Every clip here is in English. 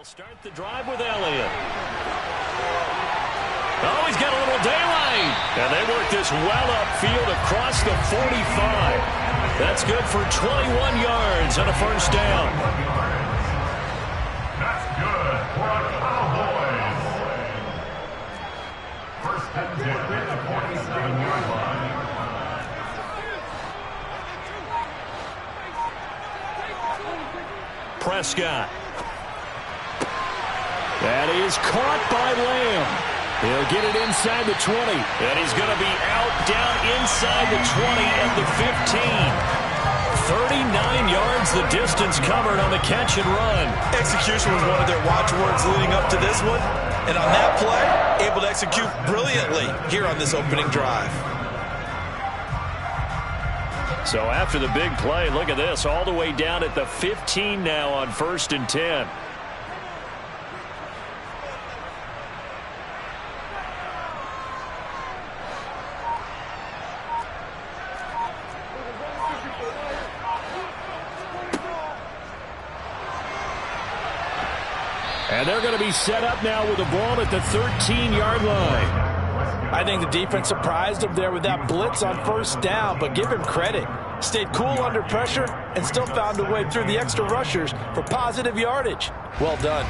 They'll start the drive with Elliott. Oh, he's got a little daylight. And they work this well upfield across the 45. That's good for 21 yards and a first down. That's good for a Cowboys. First and 10 at the 47-yard line. Prescott. That is caught by Lamb. He'll get it inside the 20. And he's going to be out down inside the 20 at the 15. 39 yards the distance covered on the catch and run. Execution was one of their watchwords leading up to this one. And on that play, able to execute brilliantly here on this opening drive. So after the big play, look at this, all the way down at the 15 now on 1st and 10. And they're going to be set up now with the ball at the 13-yard line. I think the defense surprised him there with that blitz on first down, but give him credit. Stayed cool under pressure and still found a way through the extra rushers for positive yardage. Well done.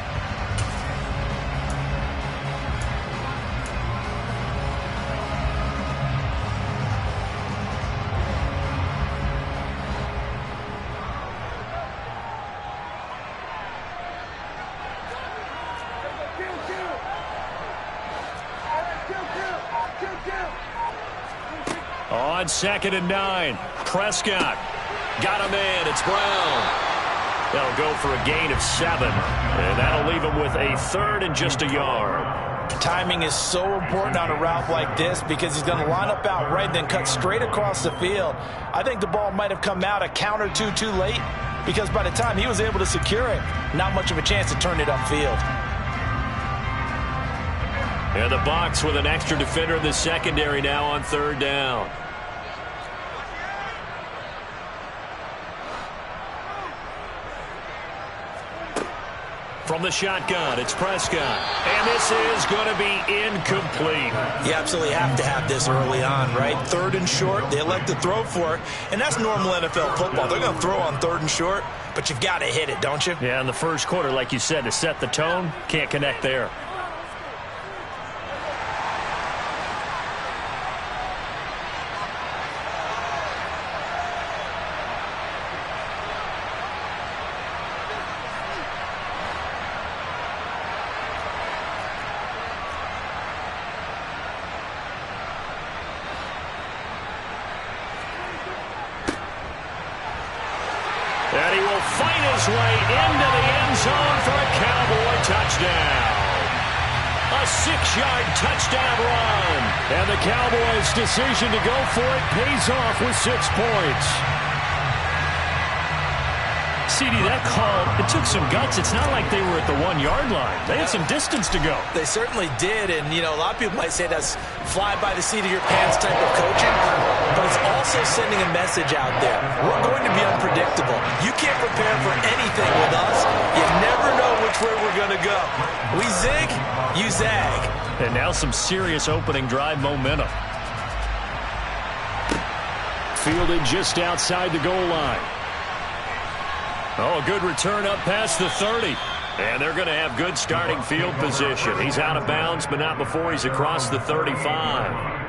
On 2nd and 9, Prescott got a man. It's Brown. That'll go for a gain of 7, and that'll leave him with a 3rd and just a yard. Timing is so important on a route like this because he's going to line up out right, then cut straight across the field. I think the ball might have come out a count or two too late because by the time he was able to secure it, not much of a chance to turn it upfield. And the Bucs with an extra defender in the secondary now on 3rd down. From the shotgun, it's Prescott. And this is going to be incomplete. You absolutely have to have this early on, right? 3rd and short, they elect to throw for it. And that's normal NFL football. They're going to throw on 3rd and short, but you've got to hit it, don't you? Yeah, in the first quarter, like you said, to set the tone, can't connect there. And he will fight his way into the end zone for a Cowboy touchdown. A 6-yard touchdown run. And the Cowboys' decision to go for it pays off with 6 points. CD, that call, it took some guts. It's not like they were at the 1-yard line. They had some distance to go. They certainly did, and, you know, a lot of people might say that's fly by the seat of your pants type of coaching, but it's also sending a message out there. We're going to be unpredictable. You can't prepare for anything with us. You never know which way we're going to go. We zig, you zag. And now some serious opening drive momentum. Fielded just outside the goal line. Oh, a good return up past the 30. And they're going to have good starting field position. He's out of bounds, but not before he's across the 35.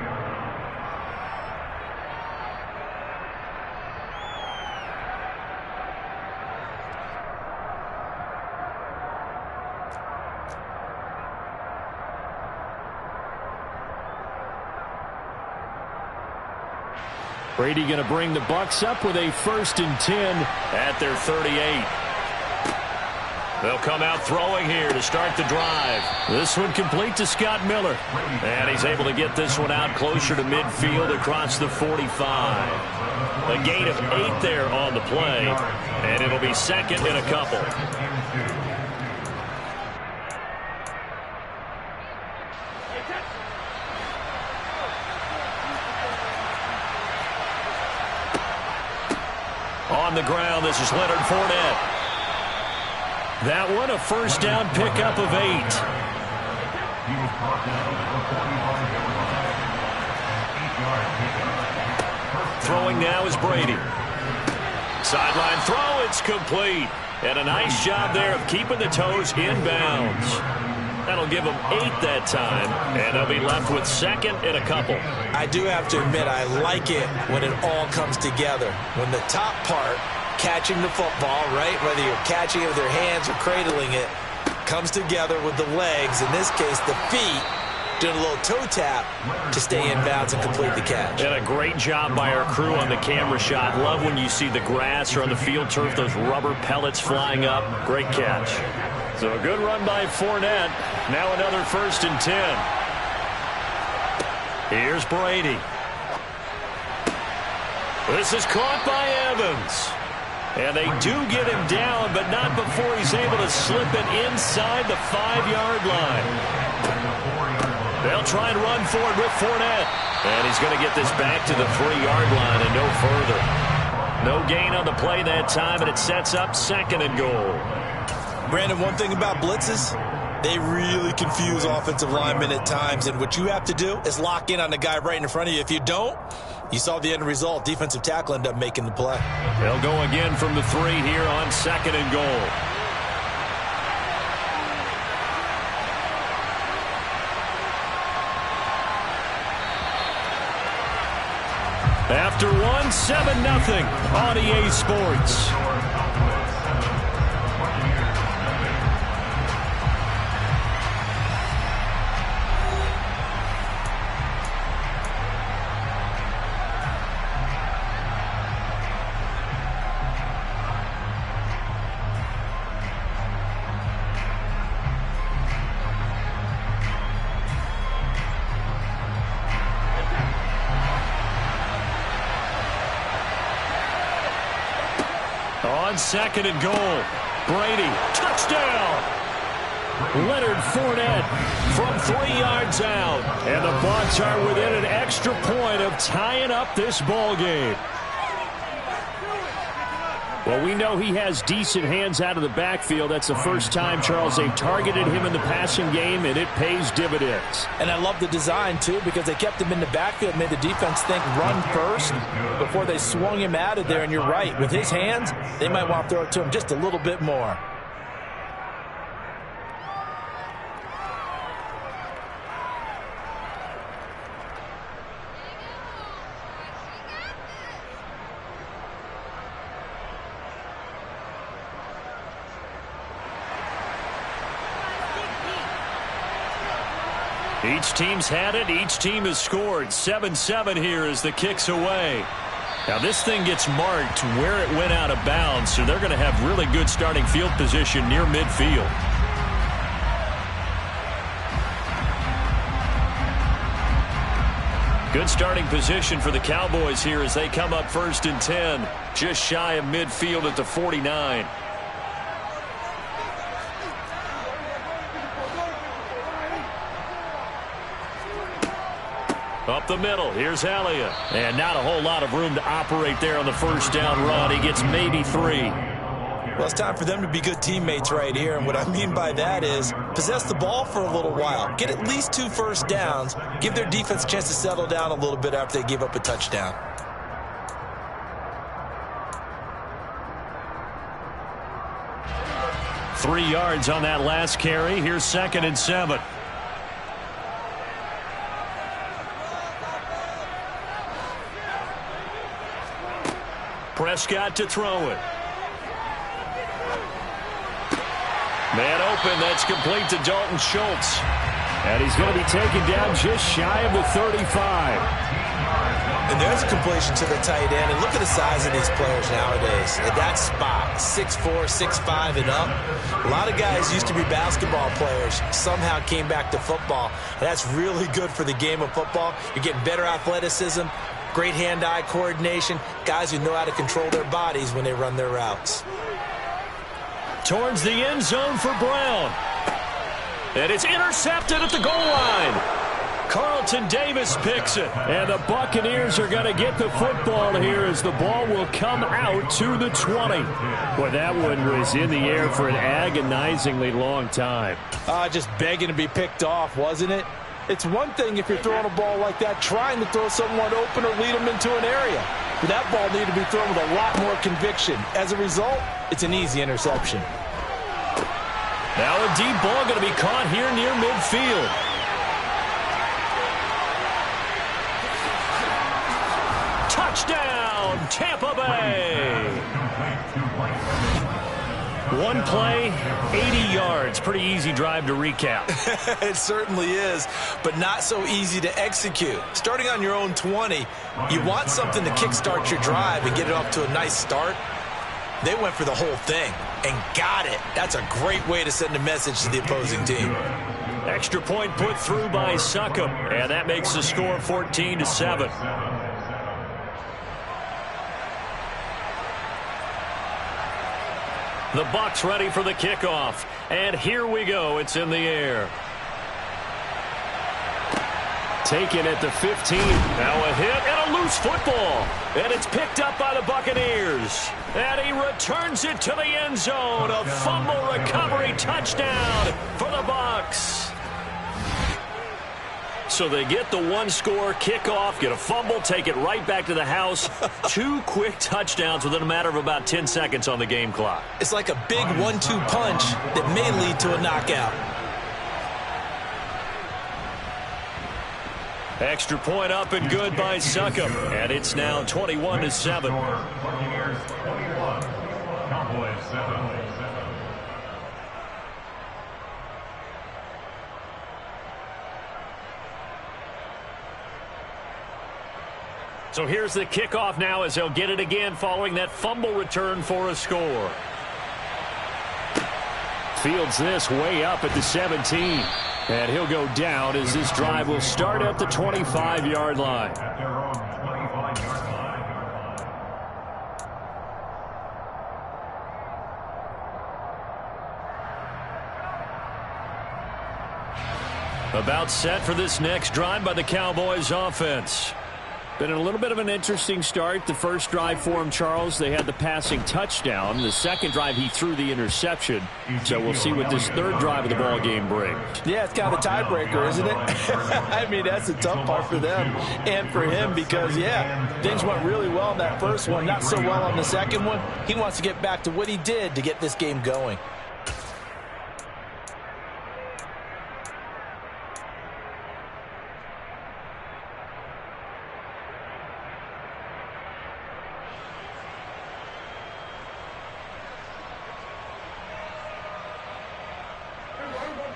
Brady going to bring the Bucs up with a 1st and 10 at their 38. They'll come out throwing here to start the drive. This one complete to Scott Miller. And he's able to get this one out closer to midfield across the 45. A gain of 8 there on the play. And it'll be 2nd and a couple. On the ground, this is Leonard Fournette. That one a first down pickup of 8. He was brought down at the 45-yard line. 8-yard pickup. Throwing now is Brady. Sideline throw, it's complete. And a nice job there of keeping the toes in bounds. That'll give them 8 that time, and they'll be left with second and a couple. I do have to admit, I like it when it all comes together. When the top part, catching the football, right, whether you're catching it with your hands or cradling it, comes together with the legs, in this case the feet, doing a little toe tap to stay in bounds and complete the catch. And a great job by our crew on the camera shot. Love when you see the grass or on the field turf, those rubber pellets flying up. Great catch. So a good run by Fournette. Now another 1st and 10. Here's Brady. This is caught by Evans. And they do get him down, but not before he's able to slip it inside the 5-yard line. They'll try and run for it with Fournette. And he's going to get this back to the 3-yard line and no further. No gain on the play that time, and it sets up 2nd and goal. Brandon, one thing about blitzes, they really confuse offensive linemen at times, and what you have to do is lock in on the guy right in front of you. If you don't, you saw the end result. Defensive tackle ended up making the play. They'll go again from the 3 here on 2nd and goal. After 1, 7-0 on EA Sports. On 2nd and goal, Brady, touchdown! Leonard Fournette from 3 yards out. And the Bucs are within an extra point of tying up this ball game. Well, we know he has decent hands out of the backfield. That's the first time, Charles, they've targeted him in the passing game, and it pays dividends. And I love the design, too, because they kept him in the backfield, made the defense think run first before they swung him out of there. And you're right, with his hands, they might want to throw it to him just a little bit more. Each team's had it. Each team has scored. 7-7 here as the kick's away. Now this thing gets marked where it went out of bounds, so they're going to have really good starting field position near midfield. Good starting position for the Cowboys here as they come up 1st and 10, just shy of midfield at the 49. Up the middle, here's Elliott. And not a whole lot of room to operate there on the 1st down run. He gets maybe 3. Well, it's time for them to be good teammates right here, and what I mean by that is possess the ball for a little while. Get at least 2 first downs. Give their defense a chance to settle down a little bit after they give up a touchdown. Three yards on that last carry. Here's 2nd and 7. Prescott to throw it. Man open, that's complete to Dalton Schultz. And he's going to be taken down just shy of the 35. And there's a completion to the tight end. And look at the size of these players nowadays. At that spot, 6'4", 6'5", and up. A lot of guys used to be basketball players, somehow came back to football. And that's really good for the game of football. You're getting better athleticism, great hand-eye coordination, guys who know how to control their bodies when they run their routes. Towards the end zone for Brown. And it's intercepted at the goal line. Carlton Davis picks it. And the Buccaneers are going to get the football here as the ball will come out to the 20. Boy, that one was in the air for an agonizingly long time. Just begging to be picked off, wasn't it? It's one thing if you're throwing a ball like that, trying to throw someone open or lead them into an area. But that ball needed to be thrown with a lot more conviction. As a result, it's an easy interception. Now a deep ball going to be caught here near midfield. Touchdown, Tampa Bay. One play, 80 yards. Pretty easy drive to recap. It certainly is, but not so easy to execute. Starting on your own 20, you want something to kickstart your drive and get it off to a nice start. They went for the whole thing and got it. That's a great way to send a message to the opposing team. Extra point put through by Succop, and that makes the score 14-7. The Bucs ready for the kickoff. And here we go. It's in the air. Taken at the 15. Now a hit and a loose football. And it's picked up by the Buccaneers. And he returns it to the end zone. A fumble recovery touchdown for the Bucs. So they get the one-score kickoff, get a fumble, take it right back to the house. 2 quick touchdowns within a matter of about 10 seconds on the game clock. It's like a big 1-2 punch that may lead to a knockout. Extra point up and good by Succop. And it's now 21-7. Buccaneers 21, Cowboys 7. So here's the kickoff now as they'll get it again following that fumble return for a score. Fields this way up at the 17. And he'll go down as this drive will start at the 25-yard line. At their own 25-yard line. About set for this next drive by the Cowboys offense. Been a little bit of an interesting start. The first drive for him, Charles, they had the passing touchdown. The second drive, he threw the interception. So we'll see what this third drive of the ball game brings. Yeah, it's kind of a tiebreaker, isn't it? I mean, that's the tough part for them and for him because, yeah, things went really well in that first one, not so well on the second one. He wants to get back to what he did to get this game going.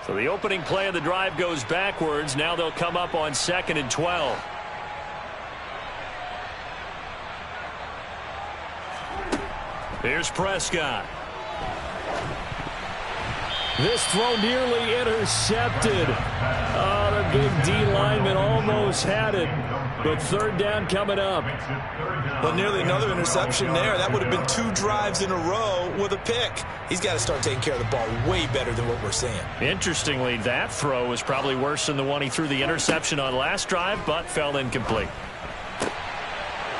So the opening play of the drive goes backwards. Now they'll come up on 2nd and 12. Here's Prescott. This throw nearly intercepted. Oh, the big D lineman almost had it. But third down coming up. Well, nearly another interception there. That would have been 2 drives in a row with a pick. He's got to start taking care of the ball way better than what we're seeing. Interestingly, that throw was probably worse than the one he threw the interception on last drive, but fell incomplete.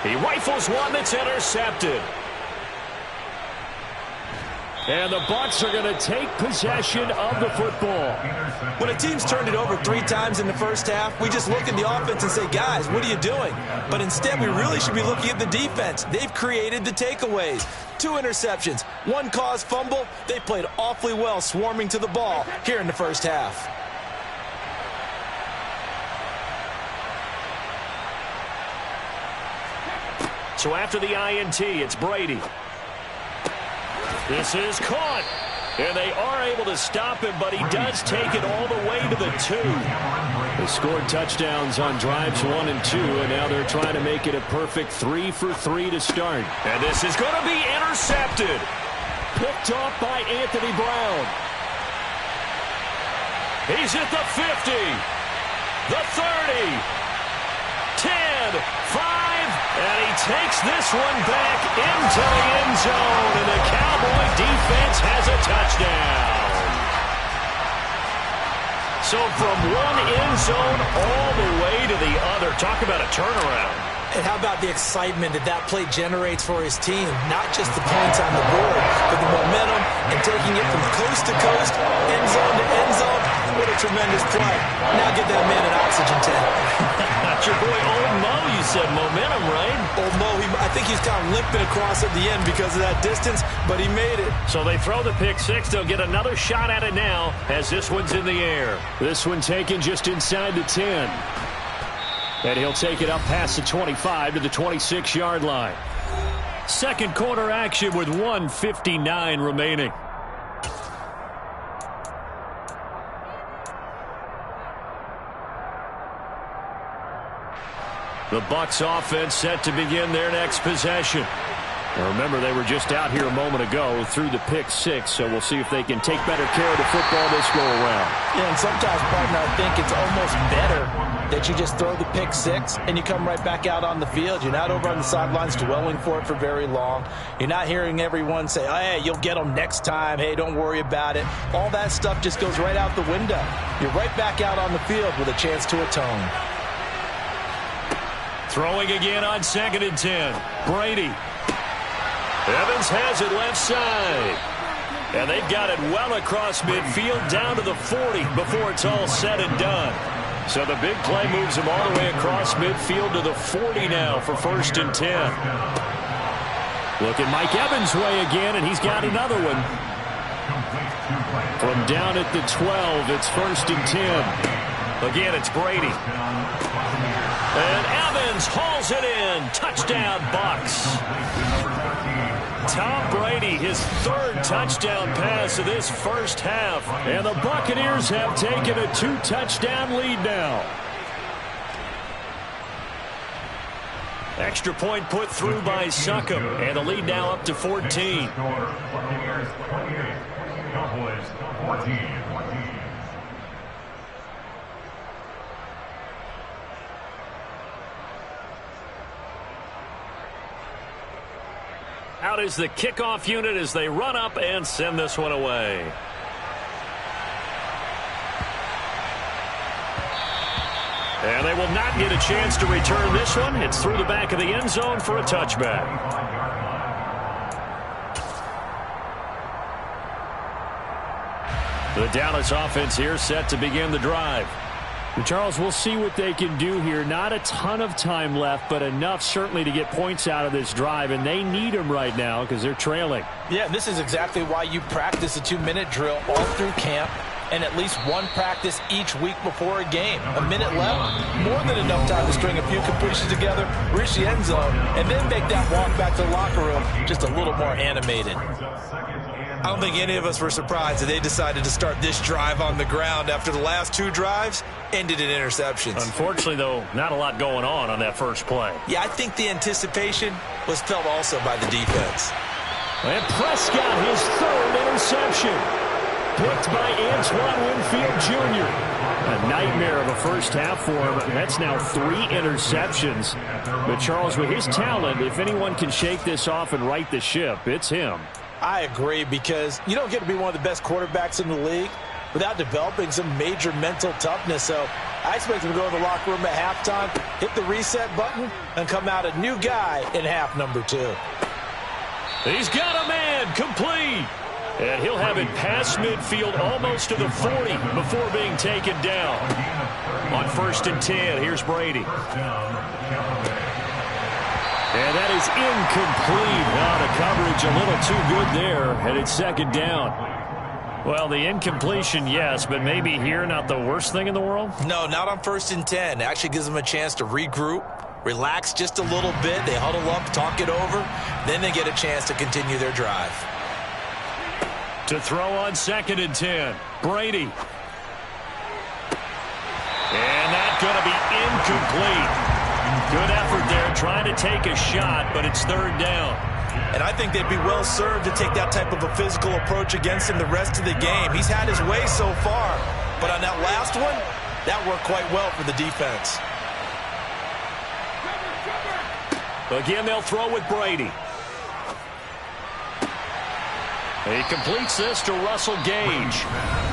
He rifles one that's intercepted. And the Bucs are going to take possession of the football. When a team's turned it over 3 times in the first half, we just look at the offense and say, guys, what are you doing? But instead, we really should be looking at the defense. They've created the takeaways. 2 interceptions, 1 caused fumble. They played awfully well swarming to the ball here in the first half. So after the INT, it's Brady. This is caught. And they are able to stop him, but he does take it all the way to the 2. They scored touchdowns on drives 1 and 2, and now they're trying to make it a perfect 3 for 3 to start. And this is going to be intercepted. Picked off by Anthony Brown. He's at the 50, the 30, 10, 5, and he takes this one back into the end zone, and the Cowboy defense has a touchdown. So from one end zone all the way to the other. Talk about a turnaround. And how about the excitement that play generates for his team? Not just the points on the board, but the momentum and taking it from coast to coast, end zone to end zone. What a tremendous play. Now get that man an oxygen tank. That's your boy Old Mo, you said. Momentum, right? Old Mo, I think he's kind of limping across at the end because of that distance, but he made it. So they throw the pick six. They'll get another shot at it now as this one's in the air. This one taken just inside the 10. And he'll take it up past the 25 to the 26-yard line. Second quarter action with 1:59 remaining. The Bucs offense set to begin their next possession. Now remember, they were just out here a moment ago through the pick six, so we'll see if they can take better care of the football this go-around. Yeah, and sometimes, partner, I think it's almost better that you just throw the pick six and you come right back out on the field. You're not over on the sidelines dwelling for it for very long. You're not hearing everyone say, oh, hey, you'll get them next time. Hey, don't worry about it. All that stuff just goes right out the window. You're right back out on the field with a chance to atone. Throwing again on 2nd and 10. Brady. Evans has it left side. And they've got it well across midfield down to the 40 before it's all said and done. So the big play moves him all the way across midfield to the 40 now for 1st and 10. Look at Mike Evans' way again, and he's got another one. From down at the 12, it's 1st and 10. Again, it's Brady. And Evans hauls it in. Touchdown, Bucs. Tom Brady, his 3rd touchdown pass of this first half. And the Buccaneers have taken a 2-touchdown lead now. Extra point put through by Succop. And the lead now up to 14. Buccaneers 28, Cowboys 14. Out is the kickoff unit as they run up and send this one away. And they will not get a chance to return this one. It's through the back of the end zone for a touchback. The Dallas offense here set to begin the drive. Charles, we'll see what they can do here. Not a ton of time left, but enough certainly to get points out of this drive, and they need them right now because they're trailing. Yeah, this is exactly why you practice a 2-minute drill all through camp and at least one practice each week before a game. A minute left, more than enough time to string a few completions together, reach the end zone, and then make that walk back to the locker room just a little more animated. I don't think any of us were surprised that they decided to start this drive on the ground after the last 2 drives ended in interceptions. Unfortunately, though, not a lot going on that first play. Yeah, I think the anticipation was felt also by the defense. And Prescott, his 3rd interception. Picked by Antoine Winfield Jr. A nightmare of a first half for him. That's now 3 interceptions. But Charles, with his talent, if anyone can shake this off and right the ship, it's him. I agree, because you don't get to be one of the best quarterbacks in the league without developing some major mental toughness. So I expect him to go to the locker room at halftime, hit the reset button, and come out a new guy in half number 2. He's got a man complete. And he'll have it past midfield almost to the 40 before being taken down. On 1st and 10, here's Brady. And that is incomplete. Now the coverage a little too good there, and it's 2nd down. Well, the incompletion, yes, but maybe here not the worst thing in the world? No, not on 1st and 10. It actually gives them a chance to regroup, relax just a little bit. They huddle up, talk it over. Then they get a chance to continue their drive. To throw on 2nd and 10, Brady. And that's going to be incomplete. Good effort there, trying to take a shot, but it's 3rd down. And I think they'd be well served to take that type of a physical approach against him the rest of the game. He's had his way so far, but on that last one, that worked quite well for the defense. Again, they'll throw with Brady. He completes this to Russell Gage.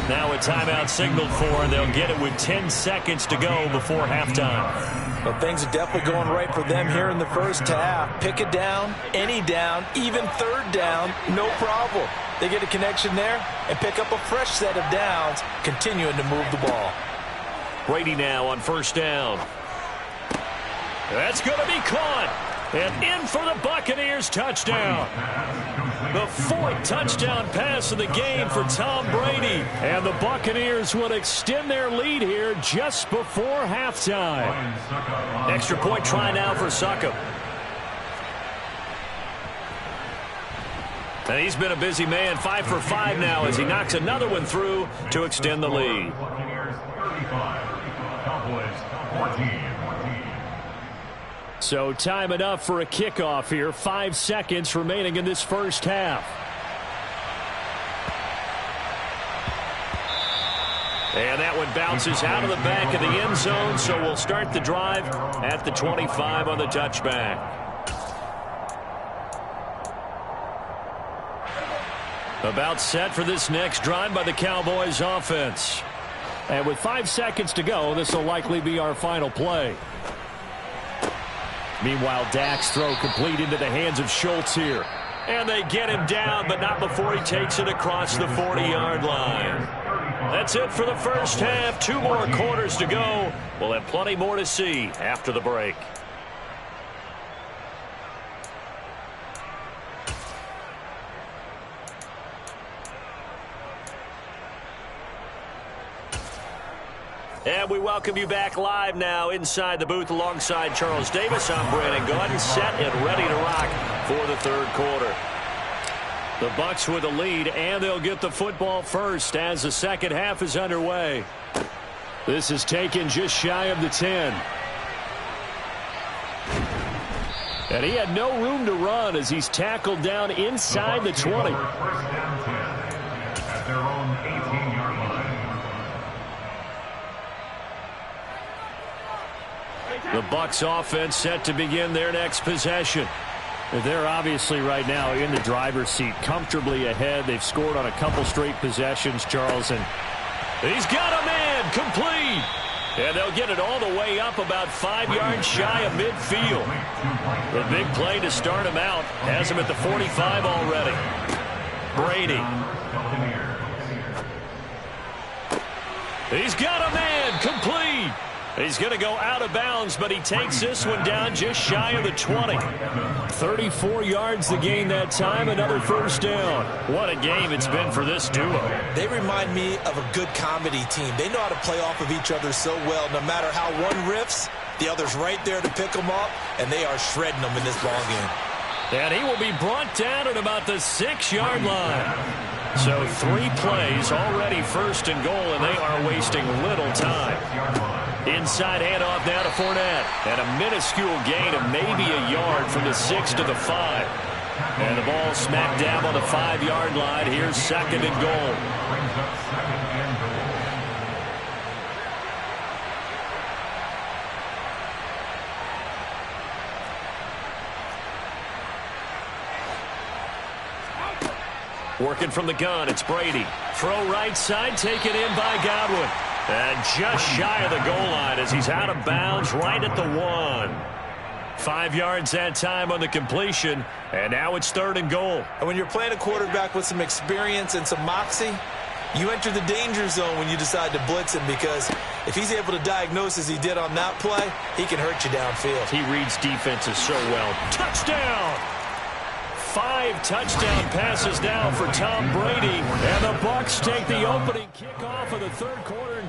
Now a timeout signaled for. They'll get it with 10 seconds to go before halftime. Well, things are definitely going right for them here in the first half. Pick it down, any down, even third down, no problem. They get a connection there and pick up a fresh set of downs, continuing to move the ball. Brady now on first down. That's going to be caught. And in for the Buccaneers touchdown. The fourth touchdown pass of the game for Tom Brady. And the Buccaneers will extend their lead here just before halftime. Extra point try now for Succop. And he's been a busy man, 5 for 5 now as he knocks another one through to extend the lead. Buccaneers 35, Cowboys 14. So time enough for a kickoff here. 5 seconds remaining in this first half. And that one bounces out of the back of the end zone, so we'll start the drive at the 25 on the touchback. About set for this next drive by the Cowboys offense. And with 5 seconds to go, this will likely be our final play. Meanwhile, Dak's throw complete into the hands of Schultz here. And they get him down, but not before he takes it across the 40-yard line. That's it for the first half. 2 more quarters to go. We'll have plenty more to see after the break. And we welcome you back live now inside the booth alongside Charles Davis. I'm Brandon Gaudin, set and ready to rock for the third quarter. The Bucs with the lead, and they'll get the football first as the second half is underway. This is taken just shy of the 10. And he had no room to run as he's tackled down inside the 20. First down 10 at their own 18-yard line. The Bucs offense set to begin their next possession. They're obviously right now in the driver's seat, comfortably ahead. They've scored on a couple straight possessions, Charles, and he's got a man complete. And they'll get it all the way up about 5 yards shy of midfield. The big play to start him out has him at the 45 already. Brady. He's got a man complete. He's going to go out of bounds, but he takes this one down just shy of the 20. 34 yards the gain that time, another first down. What a game it's been for this duo. They remind me of a good comedy team. They know how to play off of each other so well. No matter how one riffs, the other's right there to pick them up, and they are shredding them in this ballgame. And he will be brought down at about the 6-yard line. So 3 plays already first and goal, and they are wasting little time. Inside handoff now to Fournette. And a minuscule gain of maybe a yard from the 6 to the 5. And the ball smack dab on the 5-yard line. Here's second and goal. Working from the gun, it's Brady. Throw right side, taken in by Godwin. And just shy of the goal line as he's out of bounds right at the 1. 5 yards that time on the completion, and now it's third and goal. And when you're playing a quarterback with some experience and some moxie, you enter the danger zone when you decide to blitz him, because if he's able to diagnose as he did on that play, he can hurt you downfield. He reads defenses so well. Touchdown! 5 touchdown passes now for Tom Brady, and the Bucs take the opening kickoff of the third quarter.